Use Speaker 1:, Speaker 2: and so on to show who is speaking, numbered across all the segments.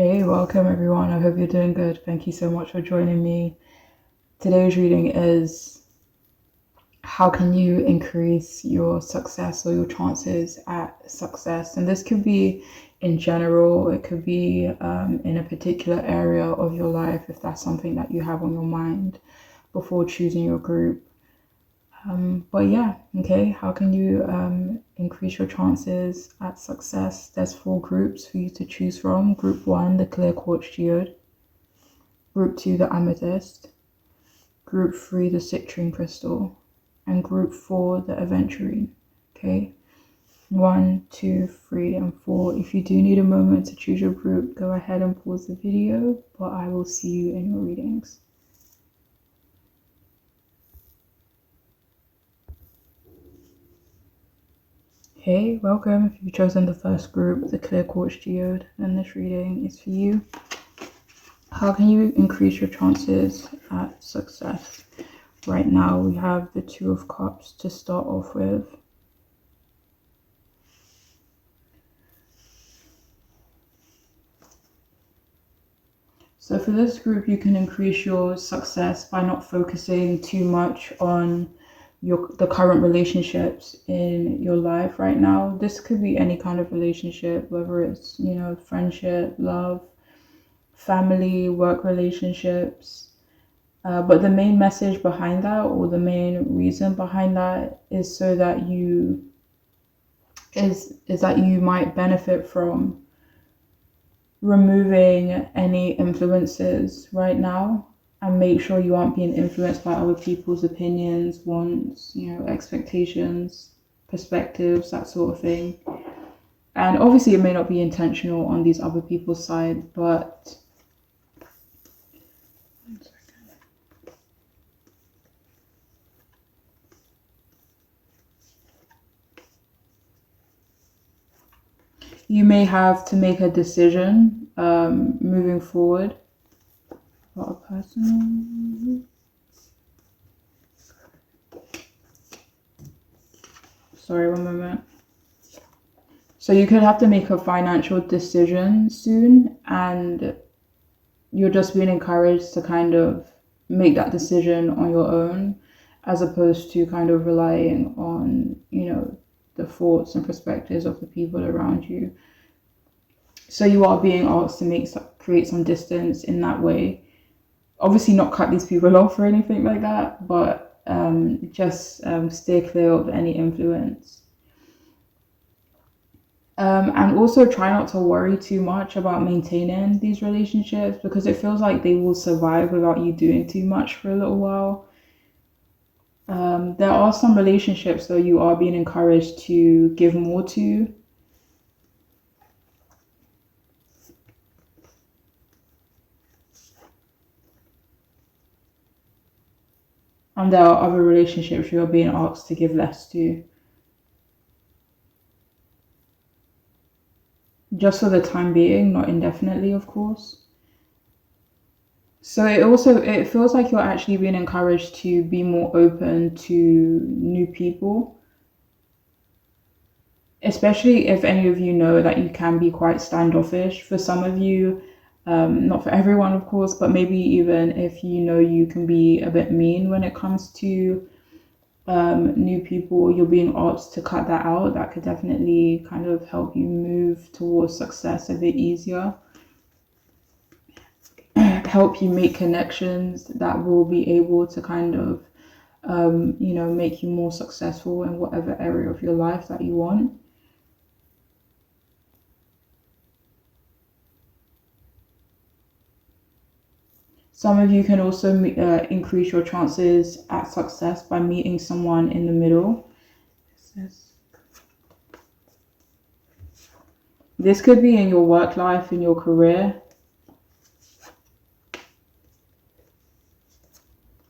Speaker 1: Hey, welcome everyone. I hope you're doing good. Thank you so much for joining me. Today's reading is how can you increase your success or your chances at success? And this could be in general, it could be in a particular area of your life if that's something that you have on your mind before choosing your group. But yeah, okay, how can you increase your chances at success? There's 4 groups for you to choose from. Group 1, the clear quartz geode. Group 2, the amethyst. Group 3, the citrine crystal. And group 4, the aventurine. Okay, 1, 2, 3, and 4. If you do need a moment to choose your group, go ahead and pause the video, but I will see you in your readings. Hey, welcome. If you've chosen the first group, the clear quartz geode, then this reading is for you. How can you increase your chances at success? Right now we have the 2 of Cups to start off with. So for this group, you can increase your success by not focusing too much on the current relationships in your life right now. This could be any kind of relationship, whether it's, friendship, love, family, work relationships. But the main message behind that, or the main reason behind that, is so that you might benefit from removing any influences right now, and make sure you aren't being influenced by other people's opinions, wants, expectations, perspectives, that sort of thing. And obviously it may not be intentional on these other people's side, but you may have to make a decision moving forward about a person. Sorry, one moment. So you could have to make a financial decision soon, and you're just being encouraged to kind of make that decision on your own, as opposed to kind of relying on, the thoughts and perspectives of the people around you. So you are being asked to create some distance in that way. Obviously not cut these people off or anything like that, but just stay clear of any influence. And also try not to worry too much about maintaining these relationships, because it feels like they will survive without you doing too much for a little while. There are some relationships though you are being encouraged to give more to. And there are other relationships you're being asked to give less to. Just for the time being, not indefinitely, of course. So it feels like you're actually being encouraged to be more open to new people, especially if any of you know that you can be quite standoffish. For some of you, not for everyone, of course, but maybe even if you can be a bit mean when it comes to new people, you're being asked to cut that out. That could definitely kind of help you move towards success a bit easier. Help you make connections that will be able to kind of make you more successful in whatever area of your life that you want. Some of you can also increase your chances at success by meeting someone in the middle. This could be in your work life, in your career.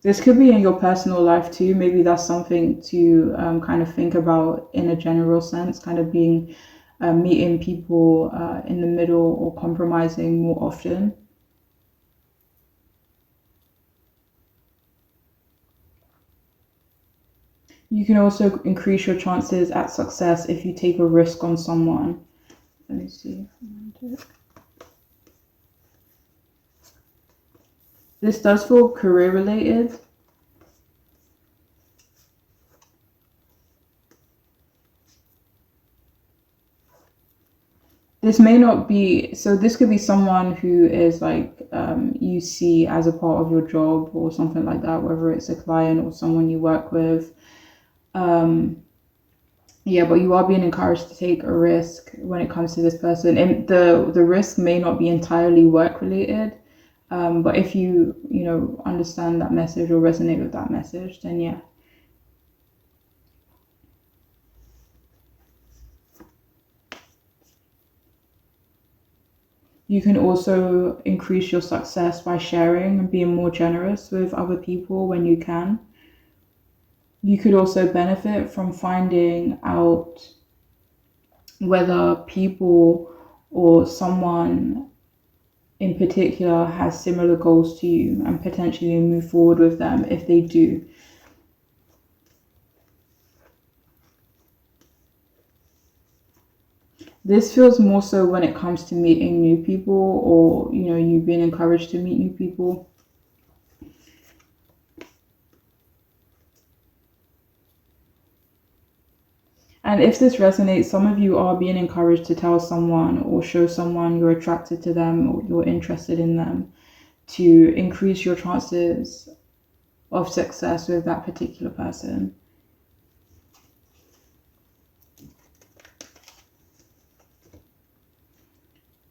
Speaker 1: This could be in your personal life too. Maybe that's something to kind of think about in a general sense, kind of being meeting people in the middle or compromising more often. You can also increase your chances at success if you take a risk on someone. Let me see. This does feel career related. This may not be, so this could be someone who is like you see as a part of your job or something like that, whether it's a client or someone you work with. Yeah, but you are being encouraged to take a risk when it comes to this person, and the risk may not be entirely work related. But if you understand that message or resonate with that message, then yeah. You can also increase your success by sharing and being more generous with other people when you can. You could also benefit from finding out whether people or someone in particular has similar goals to you and potentially move forward with them if they do. This feels more so when it comes to meeting new people, or you being encouraged to meet new people. And if this resonates, some of you are being encouraged to tell someone or show someone you're attracted to them or you're interested in them to increase your chances of success with that particular person.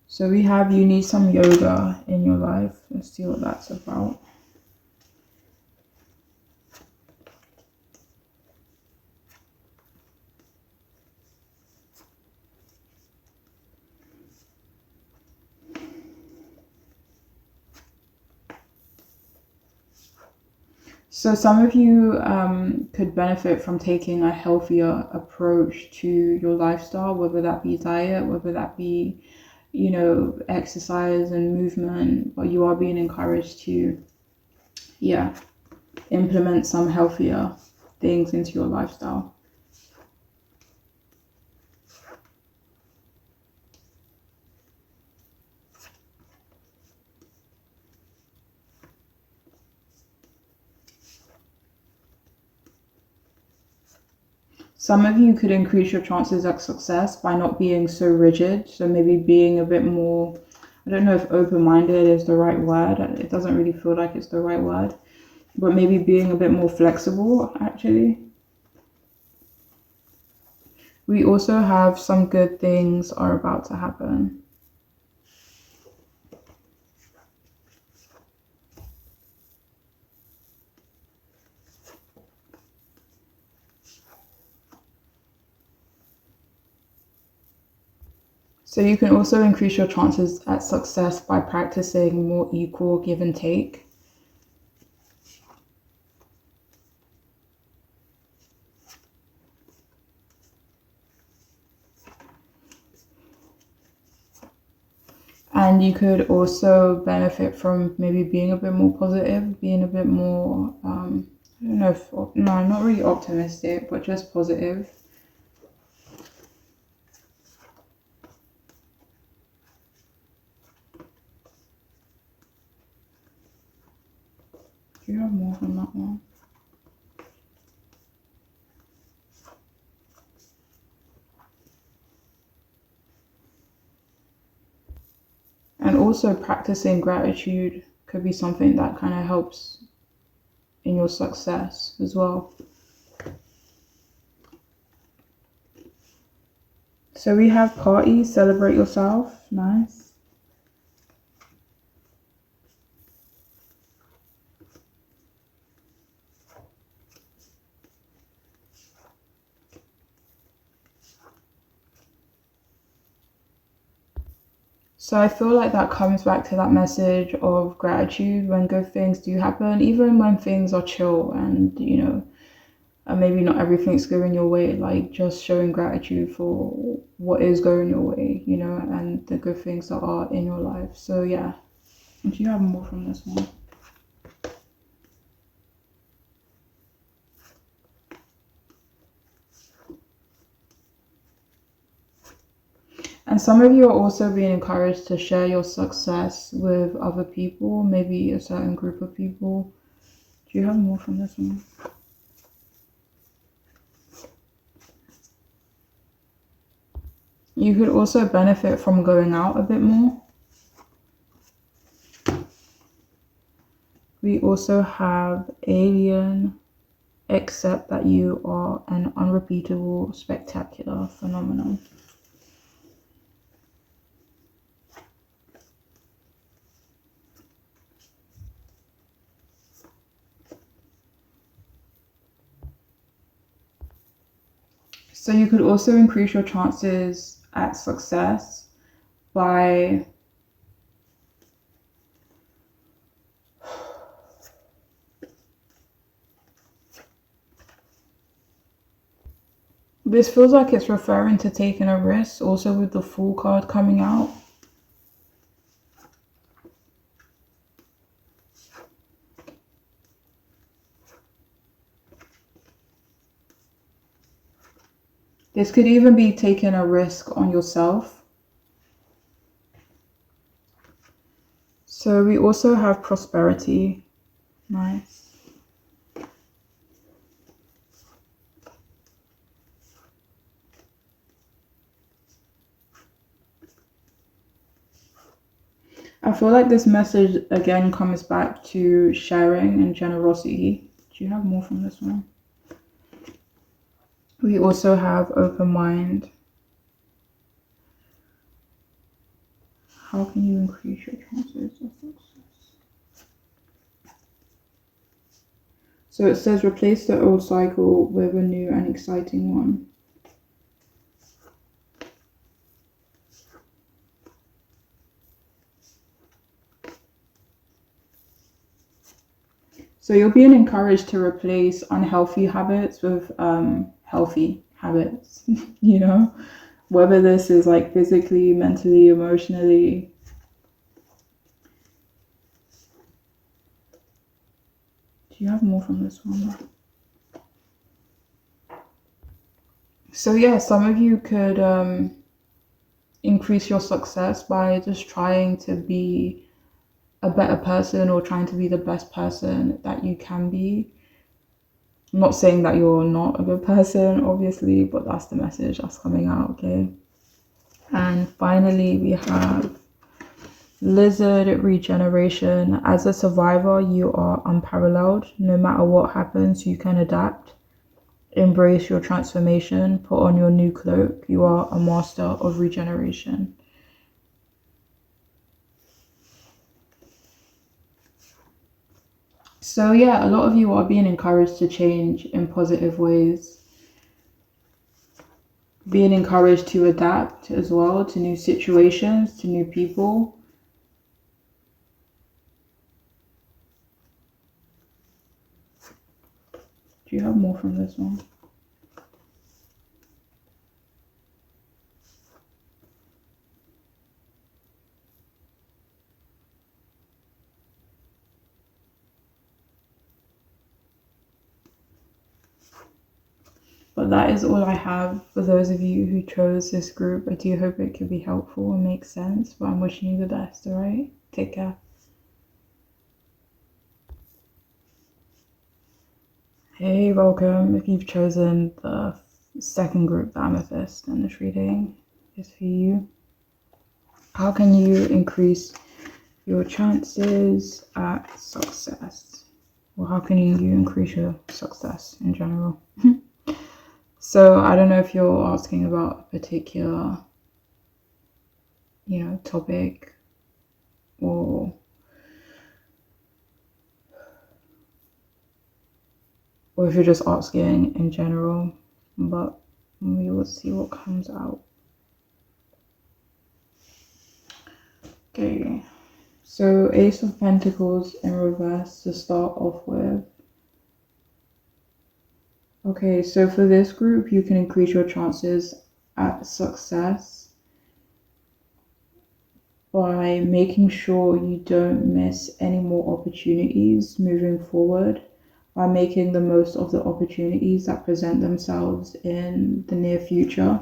Speaker 1: So we have, you need some yoga in your life. Let's see what that's about. So some of you could benefit from taking a healthier approach to your lifestyle, whether that be diet, whether that be, exercise and movement, but you are being encouraged to, yeah, implement some healthier things into your lifestyle. Some of you could increase your chances of success by not being so rigid. So maybe being a bit more, I don't know if open-minded is the right word. It doesn't really feel like it's the right word. But maybe being a bit more flexible, actually. We also have some good things are about to happen. So you can also increase your chances at success by practicing more equal give and take. And you could also benefit from maybe being a bit more positive, being a bit more, I don't know if, no, not really optimistic, but just positive. Do you have more from that one? And also practicing gratitude could be something that kind of helps in your success as well. So we have party, celebrate yourself. Nice. So I feel like that comes back to that message of gratitude when good things do happen, even when things are chill and, and maybe not everything's going your way, like just showing gratitude for what is going your way, and the good things that are in your life. So yeah, do you have more from this one? And And some of you are also being encouraged to share your success with other people, maybe a certain group of people. Do you have more from this one? You could also benefit from going out a bit more. We also have alien, except that you are an unrepeatable, spectacular phenomenon. So you could also increase your chances at success by this feels like it's referring to taking a risk, also with the Fool card coming out. This could even be taking a risk on yourself. So we also have prosperity. Nice. I feel like this message again comes back to sharing and generosity. Do you have more from this one? We also have open mind. How can you increase your chances of success? So it says replace the old cycle with a new and exciting one. So you're being encouraged to replace unhealthy habits with healthy habits, you know, whether this is like physically, mentally, emotionally. Do you have more from this one? So yeah, some of you could increase your success by just trying to be a better person or trying to be the best person that you can be. I'm not saying that you're not a good person, obviously, but that's the message that's coming out, okay? And finally, we have lizard regeneration. As a survivor, you are unparalleled. No matter what happens, you can adapt. Embrace your transformation. Put on your new cloak. You are a master of regeneration. So yeah, a lot of you are being encouraged to change in positive ways. Being encouraged to adapt as well to new situations, to new people. Do you have more from this one? But that is all I have for those of you who chose this group. I do hope it could be helpful and make sense, but I'm wishing you the best, alright? Take care. Hey, welcome. If you've chosen the second group, the Amethyst, then this reading is for you. How can you increase your chances at success? Well, how can you increase your success in general? So I don't know if you're asking about a particular, topic, or if you're just asking in general, but we will see what comes out. Okay, so Ace of Pentacles in reverse to start off with. Okay, so for this group, you can increase your chances at success by making sure you don't miss any more opportunities moving forward, by making the most of the opportunities that present themselves in the near future.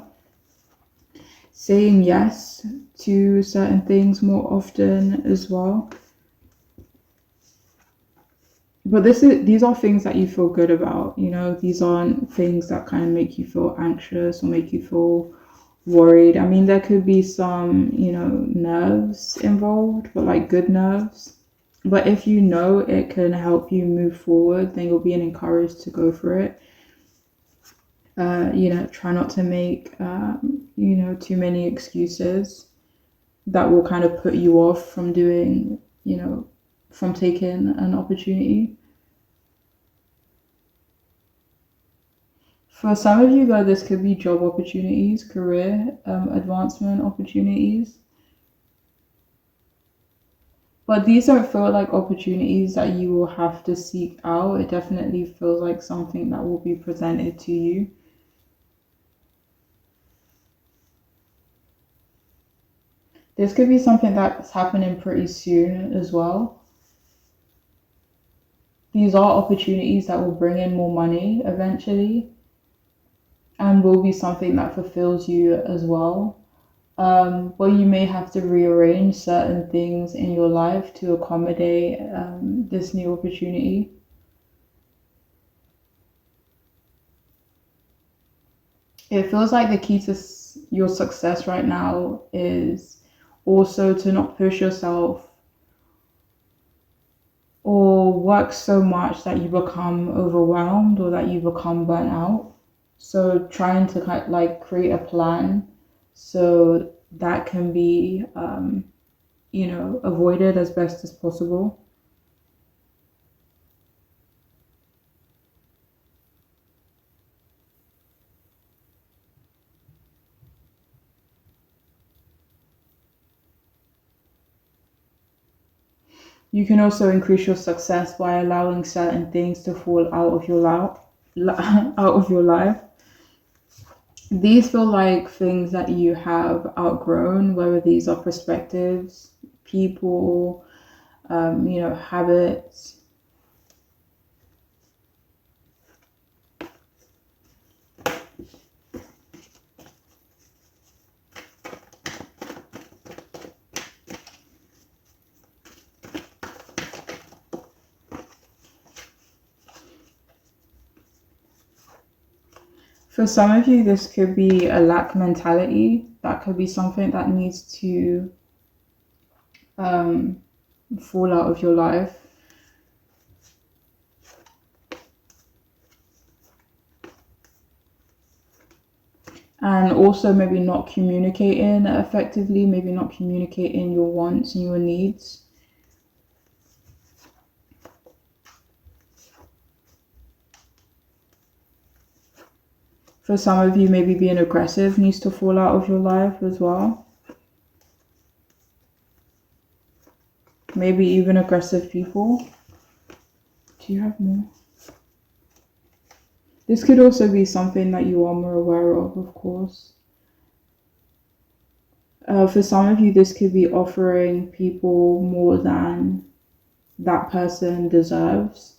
Speaker 1: saying yes to certain things more often as well. But these are things that you feel good about, you know, these aren't things that kind of make you feel anxious or make you feel worried. I mean, there could be some, you know, nerves involved, but like good nerves. But if you know it can help you move forward, then you'll be encouraged to go for it. You know, try not to make, you know, too many excuses that will kind of put you off from doing, you know, from taking an opportunity. For some of you, though, this could be job opportunities, career advancement opportunities. But these don't feel like opportunities that you will have to seek out. It definitely feels like something that will be presented to you. This could be something that's happening pretty soon as well. These are opportunities that will bring in more money eventually and will be something that fulfills you as well. But you may have to rearrange certain things in your life to accommodate this new opportunity. It feels like the key to your success right now is also to not push yourself or work so much that you become overwhelmed or that you become burnt out. So trying to kind of like create a plan so that can be, you know, avoided as best as possible. You can also increase your success by allowing certain things to fall out of your life, out of your life. These feel like things that you have outgrown, whether these are perspectives, people, you know, habits. For some of you, this could be a lack mentality. That could be something that needs to um, fall out of your life. And also maybe not communicating effectively, maybe not communicating your wants and your needs. For some of you, maybe being aggressive needs to fall out of your life as well. Maybe even aggressive people. Do you have more? This could also be something that you are more aware of course. For some of you, this could be offering people more than that person deserves.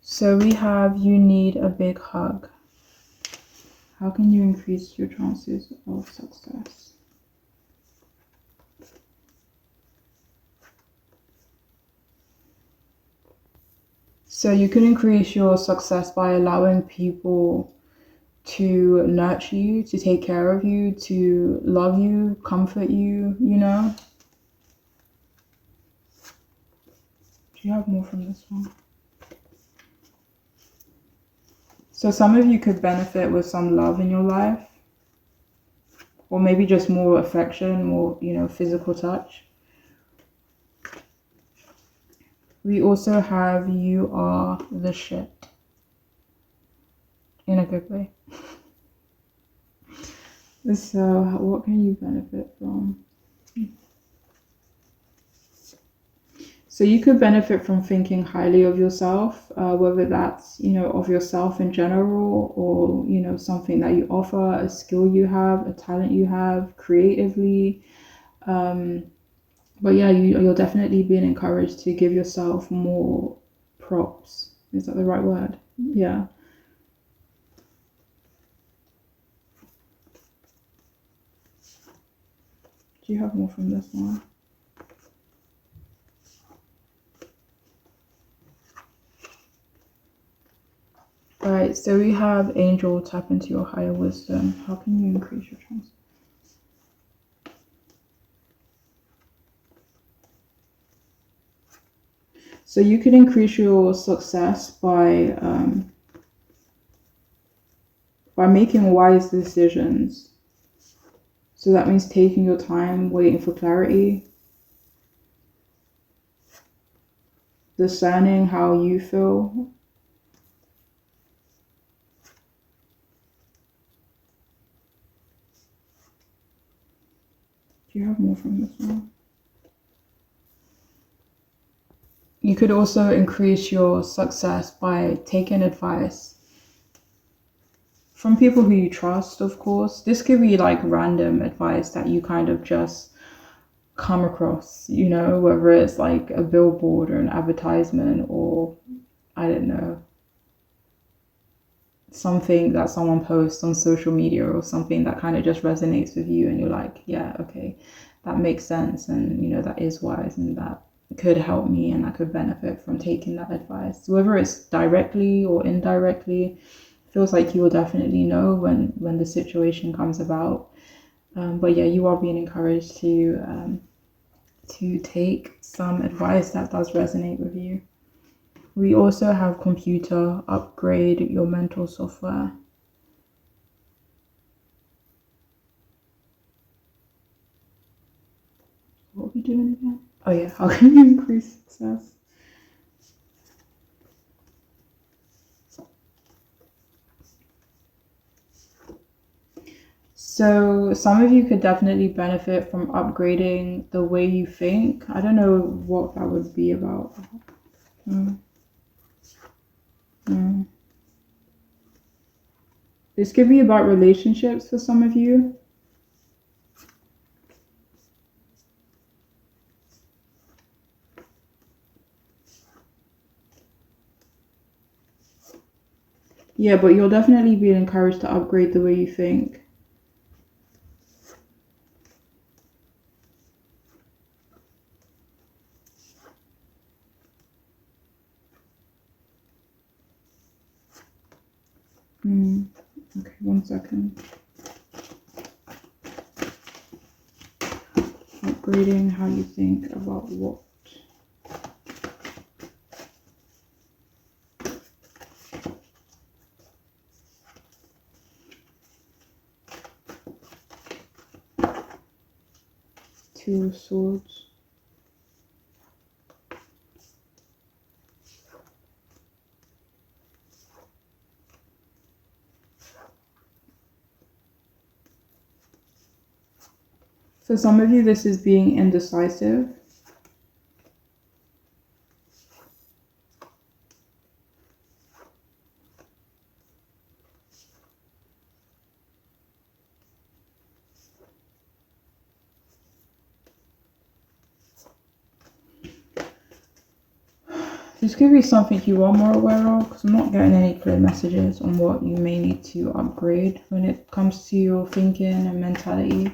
Speaker 1: So we have, you need a big hug. How can you increase your chances of success? So you can increase your success by allowing people to nurture you, to take care of you, to love you, comfort you, you know? Do you have more from this one? So some of you could benefit with some love in your life, or maybe just more affection, more, you know, physical touch. We also have, you are the shit. In a good way. So what can you benefit from? So you could benefit from thinking highly of yourself, whether that's, you know, of yourself in general, or, you know, something that you offer, a skill you have, a talent you have, creatively. But yeah, you're definitely being encouraged to give yourself more props Is that the right word? Yeah. Do you have more from this one? Alright, so we have Angel, tap into your higher wisdom. How can you increase your chance? So you could increase your success by making wise decisions. So that means taking your time, waiting for clarity, discerning how you feel. Do you have more from this one? You could also increase your success by taking advice from people who you trust, of course. This could be like random advice that you kind of just come across, you know, whether it's like a billboard or an advertisement or, I don't know, something that someone posts on social media or something that kind of just resonates with you and you're like, yeah, okay, that makes sense, and you know, that is wise and that could help me and I could benefit from taking that advice. Whether it's directly or indirectly, feels like you will definitely know when the situation comes about. But yeah, you are being encouraged to take some advice that does resonate with you. We also have computer, upgrade your mental software. What are we doing again? Oh yeah, how can you increase success? So some of you could definitely benefit from upgrading the way you think. I don't know what that would be about. This could be about relationships for some of you. Yeah, but you'll definitely be encouraged to upgrade the way you think. Okay, 1 second. Upgrading how you think about what? Two of Swords. For some of you, this is being indecisive. This could be something you are more aware of, because I'm not getting any clear messages on what you may need to upgrade when it comes to your thinking and mentality.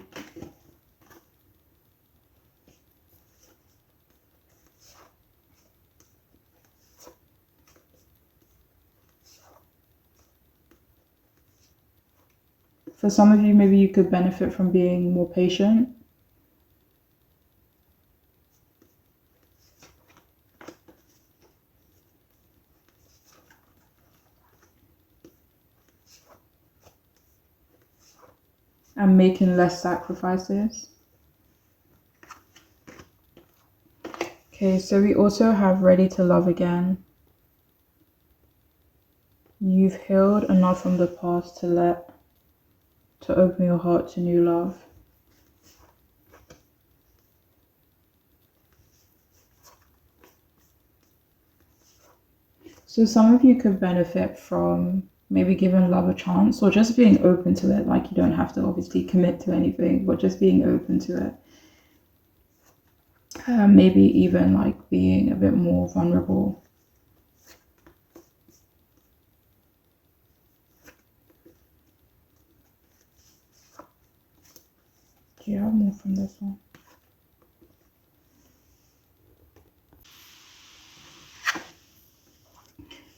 Speaker 1: For some of you, maybe you could benefit from being more patient. And making less sacrifices. Okay, so we also have ready to love again. You've healed enough from the past to open your heart to new love. So some of you could benefit from maybe giving love a chance or just being open to it. Like, you don't have to obviously commit to anything, but just being open to it. Maybe even like being a bit more vulnerable. Do you have more from this one?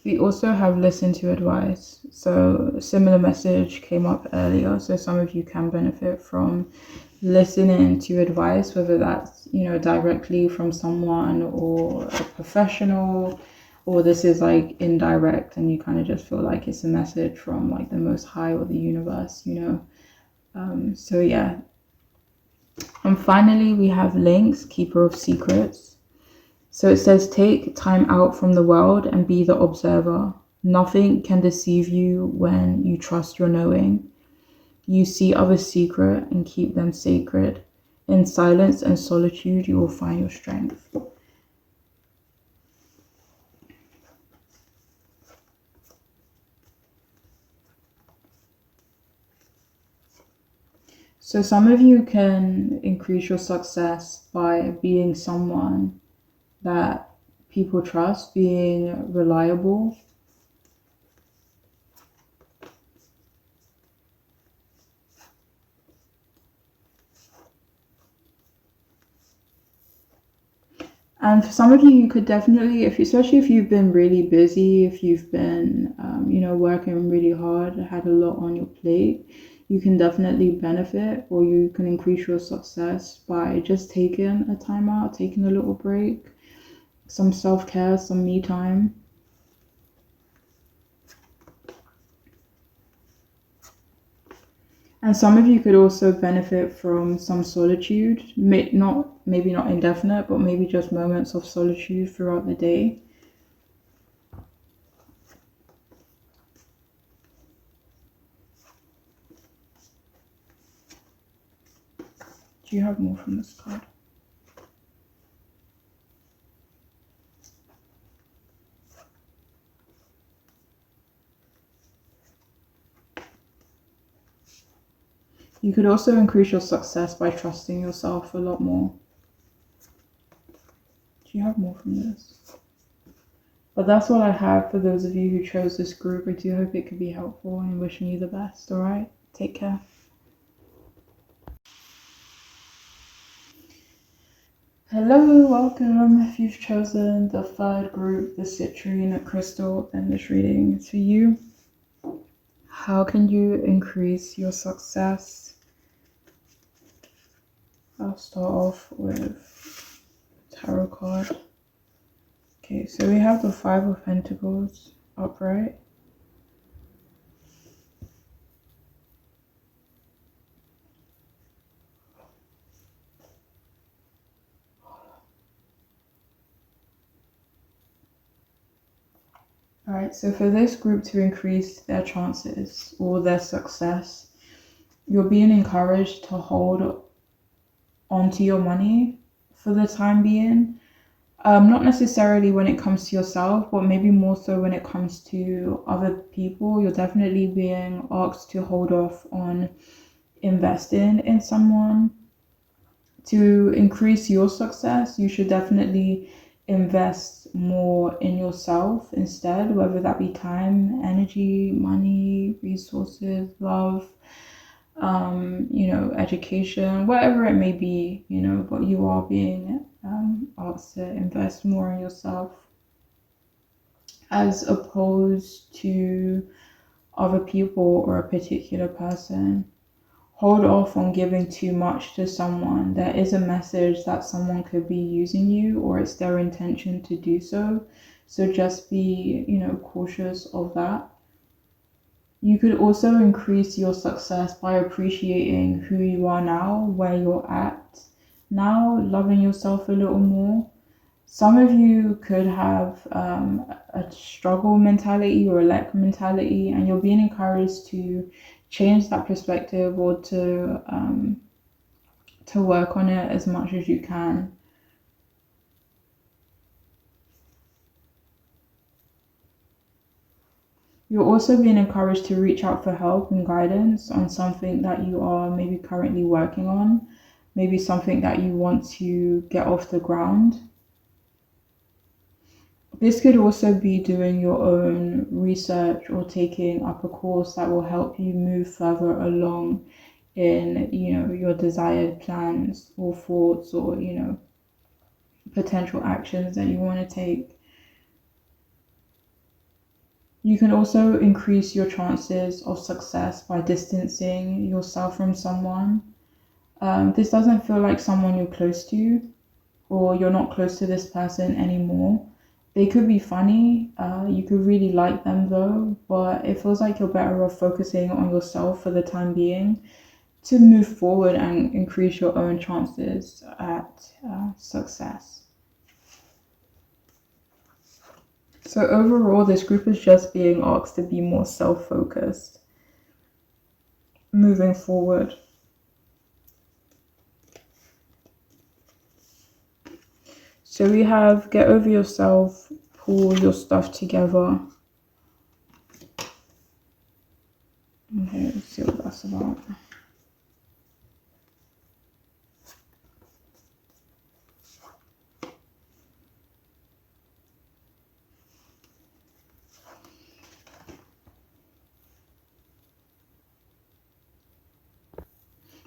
Speaker 1: We also have listen to advice. So a similar message came up earlier. So some of you can benefit from listening to advice, whether that's, directly from someone or a professional, or this is like indirect and you kind of just feel like it's a message from like the Most High or the universe. So yeah. And finally, we have links, keeper of secrets. So it says, take time out from the world and be the observer. Nothing can deceive you when you trust your knowing. You see others' secret and keep them sacred. In silence and solitude, you will find your strength. So some of you can increase your success by being someone that people trust, being reliable. And for some of you, you could definitely, especially if you've been really busy, if you've been, working really hard, had a lot on your plate, you can definitely benefit, or you can increase your success by just taking a time out, taking a little break, some self-care, some me time. And some of you could also benefit from some solitude, maybe not indefinite, but maybe just moments of solitude throughout the day. Do you have more from this card? You could also increase your success by trusting yourself a lot more. Do you have more from this? But that's all I have for those of you who chose this group. I do hope it could be helpful and wishing you the best, alright? Take care. Hello, welcome. If you've chosen the third group, the citrine crystal, then this reading is for you. How can you increase your success? I'll start off with tarot card. Okay, so we have the Five of Pentacles upright. Alright, so for this group to increase their chances or their success, you're being encouraged to hold onto your money for the time being. Not necessarily when it comes to yourself, but maybe more so when it comes to other people. You're definitely being asked to hold off on investing in someone. To increase your success, you should definitely invest more in yourself instead, whether that be time, energy, money, resources, love, education, whatever it may be, but you are being asked to invest more in yourself as opposed to other people or a particular person. Hold off on giving too much to someone. There is a message that someone could be using you, or it's their intention to do so. So just be, cautious of that. You could also increase your success by appreciating who you are now, where you're at now, loving yourself a little more. Some of you could have a struggle mentality or a lack mentality, and you're being encouraged to change that perspective or to work on it as much as you can. You're also being encouraged to reach out for help and guidance on something that you are maybe currently working on, maybe something that you want to get off the ground. This could also be doing your own research or taking up a course that will help you move further along in, your desired plans or thoughts or, potential actions that you want to take. You can also increase your chances of success by distancing yourself from someone. This doesn't feel like someone you're close to, or you're not close to this person anymore. They could be funny, you could really like them though, but it feels like you're better off focusing on yourself for the time being to move forward and increase your own chances at success. So overall, this group is just being asked to be more self-focused moving forward. So we have get over yourself, pull your stuff together. Okay, let's see what that's about.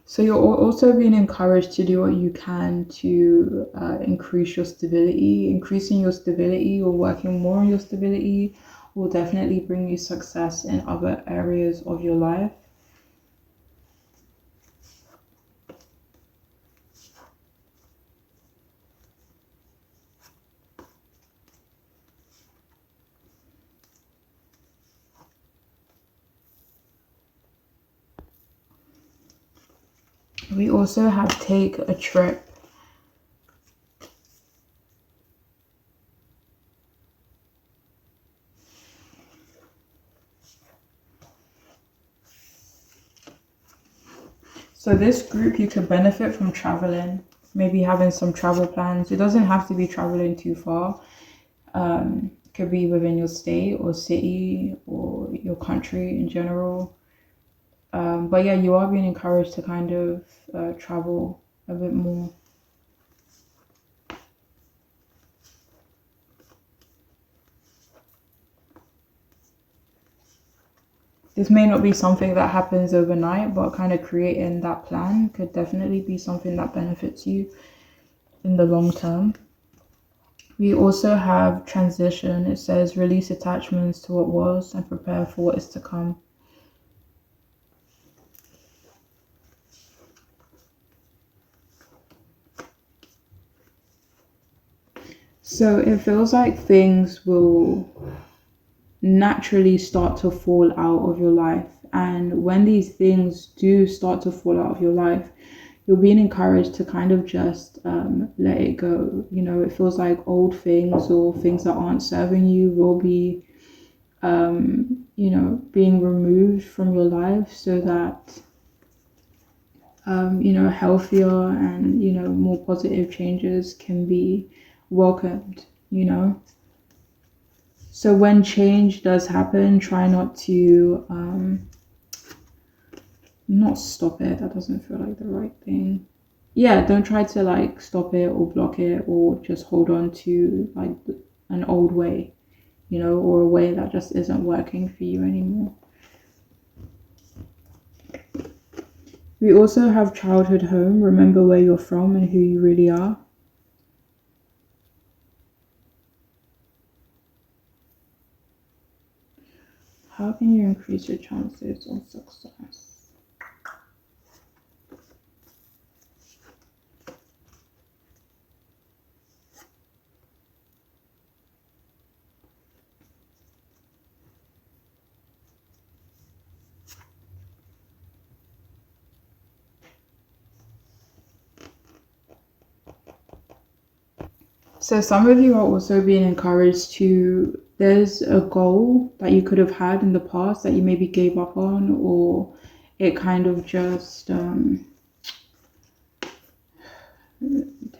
Speaker 1: So you're also being encouraged to do what you can to increase your stability. Increasing your stability or working more on your stability will definitely bring you success in other areas of your life. We also have take a trip. So this group, you could benefit from traveling, maybe having some travel plans. It doesn't have to be traveling too far. It could be within your state or city or your country in general. But yeah, you are being encouraged to kind of travel a bit more. This may not be something that happens overnight, but kind of creating that plan could definitely be something that benefits you in the long term. We also have transition. It says release attachments to what was and prepare for what is to come. So it feels like things will naturally start to fall out of your life. And when these things do start to fall out of your life, you're being encouraged to kind of just let it go. It feels like old things or things that aren't serving you will be, being removed from your life so that, healthier and, more positive changes can be welcomed. So when change does happen, try not to, not stop it. That doesn't feel like the right thing. Yeah, don't try to like stop it or block it or just hold on to like an old way, or a way that just isn't working for you anymore. We also have childhood home. Remember where you're from and who you really are. How can you increase your chances of success? So some of you are also being encouraged to, there's a goal that you could have had in the past that you maybe gave up on, or it kind of just didn't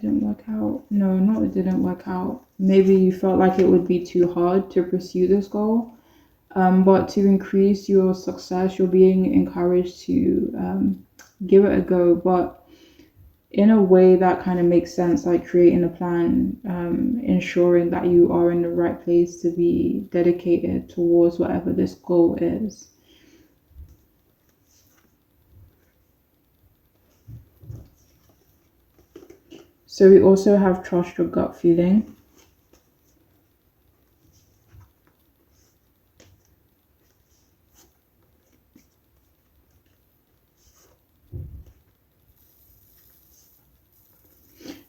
Speaker 1: work out. No, not it didn't work out. Maybe you felt like it would be too hard to pursue this goal. But to increase your success, you're being encouraged to give it a go, but in a way that kind of makes sense, like creating a plan, ensuring that you are in the right place to be dedicated towards whatever this goal is. So we also have trust your gut feeling.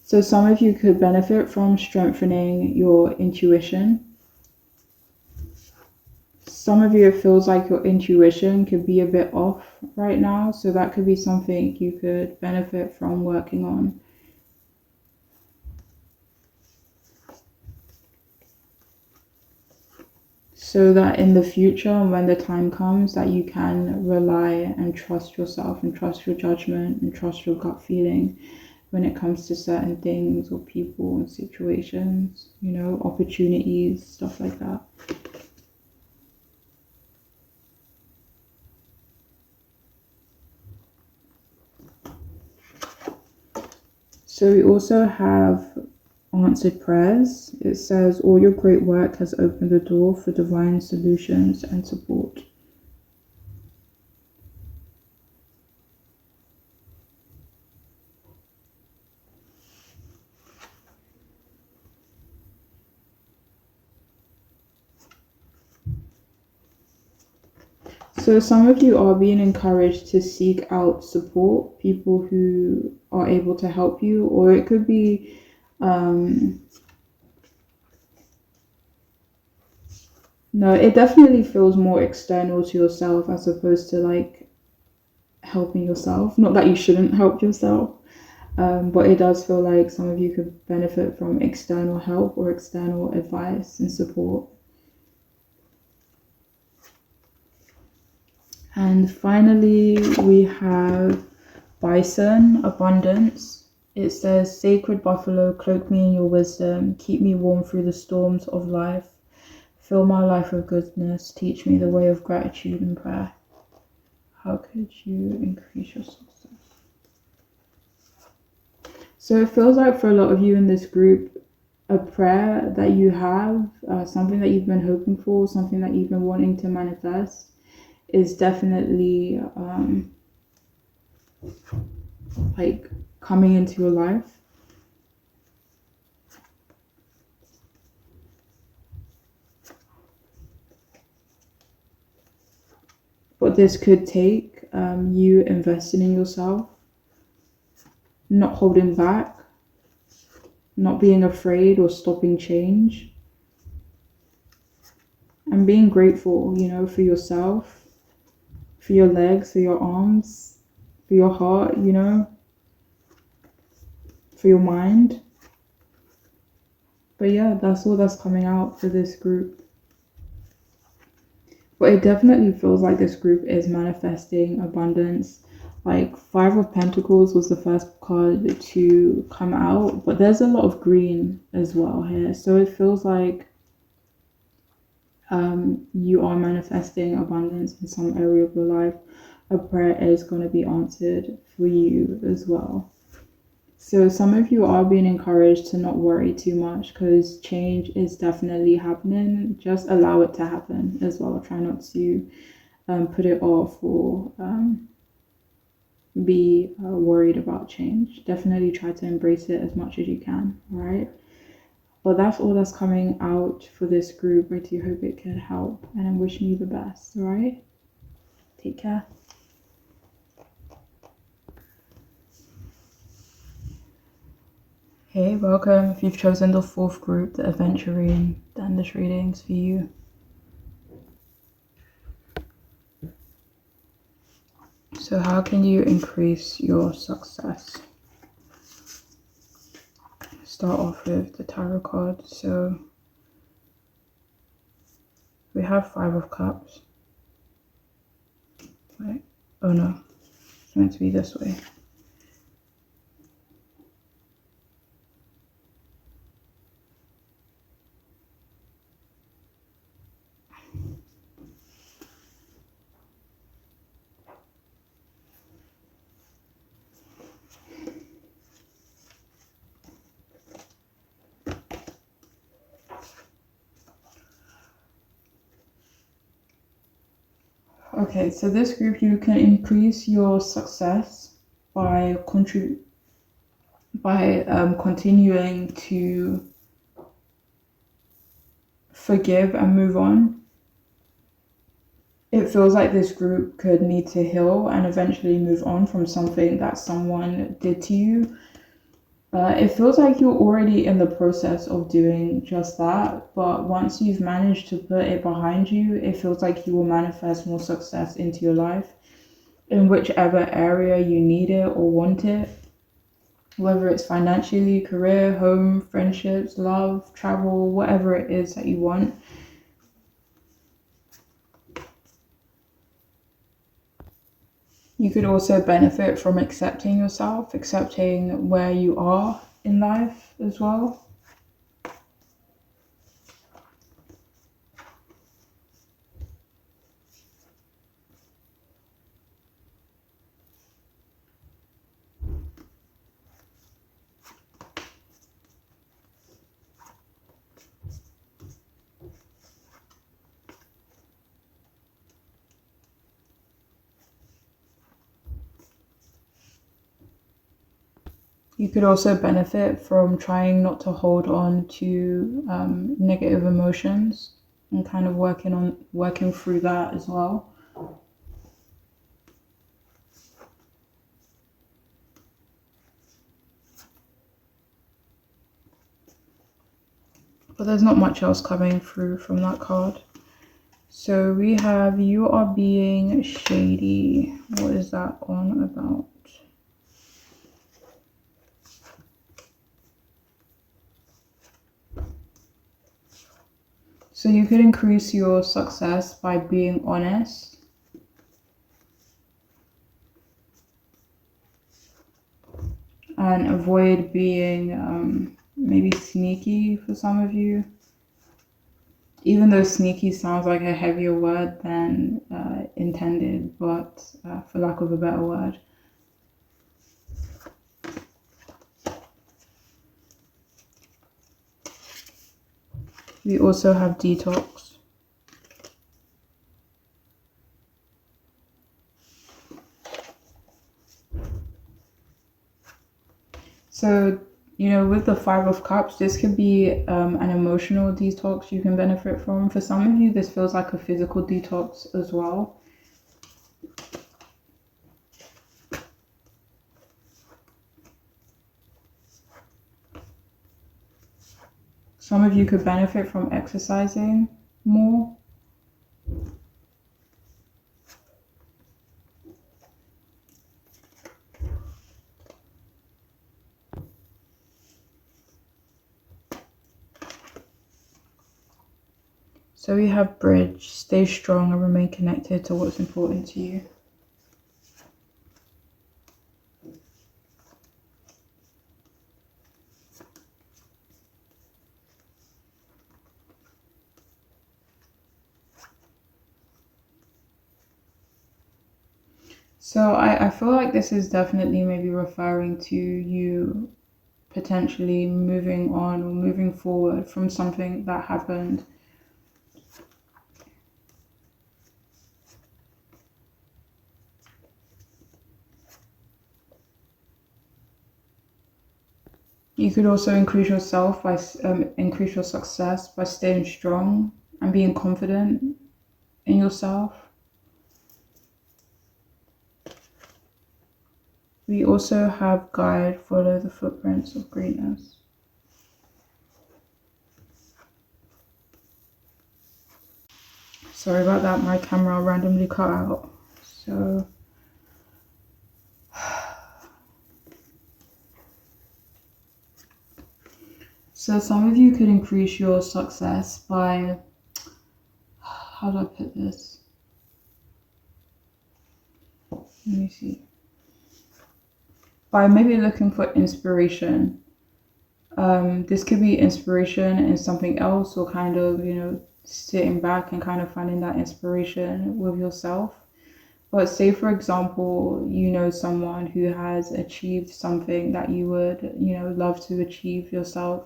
Speaker 1: So some of you could benefit from strengthening your intuition. Some of you, it feels like your intuition could be a bit off right now. So that could be something you could benefit from working on. So that in the future, when the time comes, that you can rely and trust yourself and trust your judgment and trust your gut feeling when it comes to certain things or people and situations, you know, opportunities, stuff like that. So we also have answered prayers. It says, all your great work has opened the door for divine solutions and support. So some of you are being encouraged to seek out support, people who are able to help you, or it could be no, it definitely feels more external to yourself as opposed to like helping yourself. Not that you shouldn't help yourself, but it does feel like some of you could benefit from external help or external advice and support. And finally, we have bison, abundance. It says, sacred buffalo, cloak me in your wisdom, keep me warm through the storms of life, fill my life with goodness, teach me the way of gratitude and prayer. How could you increase your success? So it feels like for a lot of you in this group, a prayer that you have, something that you've been hoping for, something that you've been wanting to manifest, is definitely like coming into your life. But this could take you investing in yourself, not holding back, not being afraid or stopping change, and being grateful, you know, for yourself, for your legs, for your arms, for your heart, you know, for your mind. But yeah, that's all that's coming out for this group. But it definitely feels like this group is manifesting abundance. Like 5 of Pentacles was the first card to come out, but there's a lot of green as well here. So it feels like you are manifesting abundance in some area of your life. A prayer is going to be answered for you as well. So some of you are being encouraged to not worry too much because change is definitely happening. Just allow it to happen as well. Try not to put it off or be worried about change. Definitely try to embrace it as much as you can, all right? But that's all that's coming out for this group. I do hope it can help, and I'm wishing you the best, all right? Take care. Hey, welcome. If you've chosen the 4th group, the Adventurine, then this reading's for you. So how can you increase your success? Start off with the tarot card. So we have 5 of Cups. Wait. Oh no, it's meant to be this way. Okay, so this group, you can increase your success by by continuing to forgive and move on. It feels like this group could need to heal and eventually move on from something that someone did to you. It feels like you're already in the process of doing just that, but once you've managed to put it behind you, it feels like you will manifest more success into your life in whichever area you need it or want it, whether it's financially, career, home, friendships, love, travel, whatever it is that you want. You could also benefit from accepting yourself, accepting where you are in life as well. You could also benefit from trying not to hold on to negative emotions and kind of working through that as well. But there's not much else coming through from that card. So we have you are being shady. What is that on about? So you could increase your success by being honest. And avoid being maybe sneaky for some of you. Even though sneaky sounds like a heavier word than intended, but for lack of a better word. We also have detox. So, with the Five of Cups, this could be an emotional detox you can benefit from. For some of you, this feels like a physical detox as well. Some of you could benefit from exercising more. So we have bridge, stay strong and remain connected to what's important to you. So I feel like this is definitely maybe referring to you potentially moving on or moving forward from something that happened. You could also increase yourself by increase your success by staying strong and being confident in yourself. We also have guide, follow the footprints of greatness. Sorry about that, my camera randomly cut out. So some of you could increase your success by, how do I put this? Let me see. By maybe looking for inspiration. This could be inspiration in something else, or kind of, sitting back and kind of finding that inspiration with yourself. But say, for example, someone who has achieved something that you would, love to achieve yourself.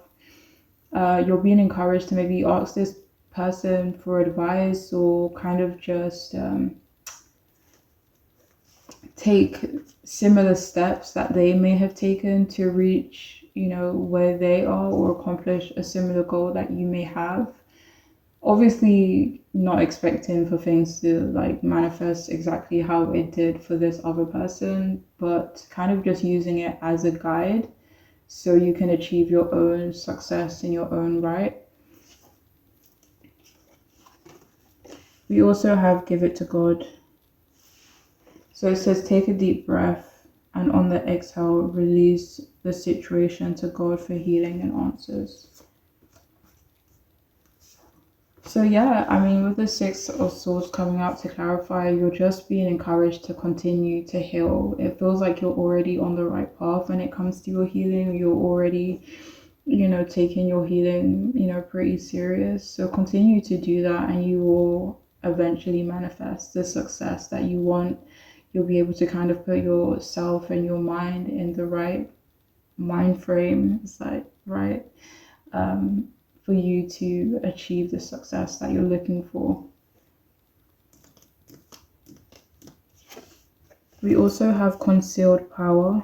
Speaker 1: You're being encouraged to maybe ask this person for advice, or kind of just take similar steps that they may have taken to reach, where they are, or accomplish a similar goal that you may have. Obviously, not expecting for things to like manifest exactly how it did for this other person, but kind of just using it as a guide so you can achieve your own success in your own right. We also have give it to God. So it says, take a deep breath and on the exhale, release the situation to God for healing and answers. So yeah, I mean, with the Six of Swords coming out to clarify, you're just being encouraged to continue to heal. It feels like you're already on the right path when it comes to your healing. You're already, taking your healing, pretty serious. So continue to do that and you will eventually manifest the success that you want. You'll be able to kind of put yourself and your mind in the right mind frame. It's like, right? For you to achieve the success that you're looking for. We also have concealed power.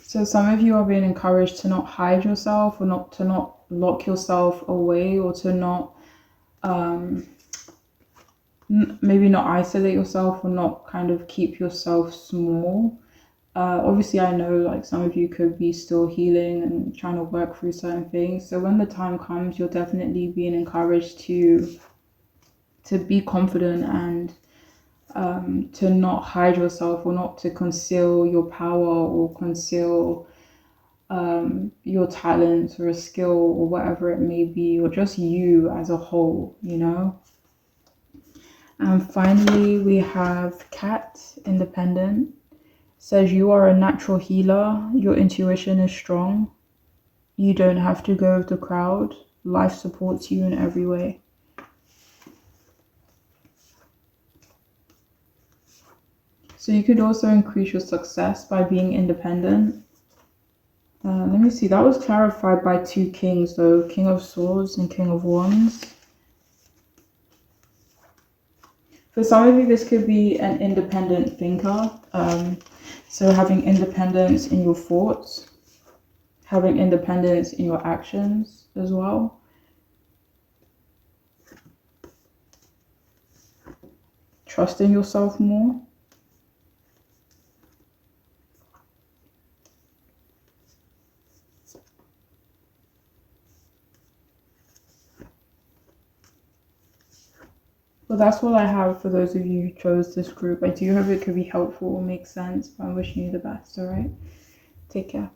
Speaker 1: So some of you are being encouraged to not hide yourself, or to not lock yourself away, or to not maybe not isolate yourself, or not kind of keep yourself small. Obviously, I know like some of you could be still healing and trying to work through certain things. So when the time comes, you're definitely being encouraged to be confident and to not hide yourself, or not to conceal your power, or conceal your talents or a skill or whatever it may be, or just you as a whole, And finally, we have Cat, independent. Says you are a natural healer. Your intuition is strong. You don't have to go with the crowd. Life supports you in every way. So you could also increase your success by being independent. Let me see. That was clarified by two kings, though. King of Swords and King of Wands. For some of you, this could be an independent thinker. So having independence in your thoughts, having independence in your actions as well. Trusting yourself more. Well, that's all I have for those of you who chose this group. I do hope it could be helpful or make sense, but I'm wishing you the best, all right? Take care.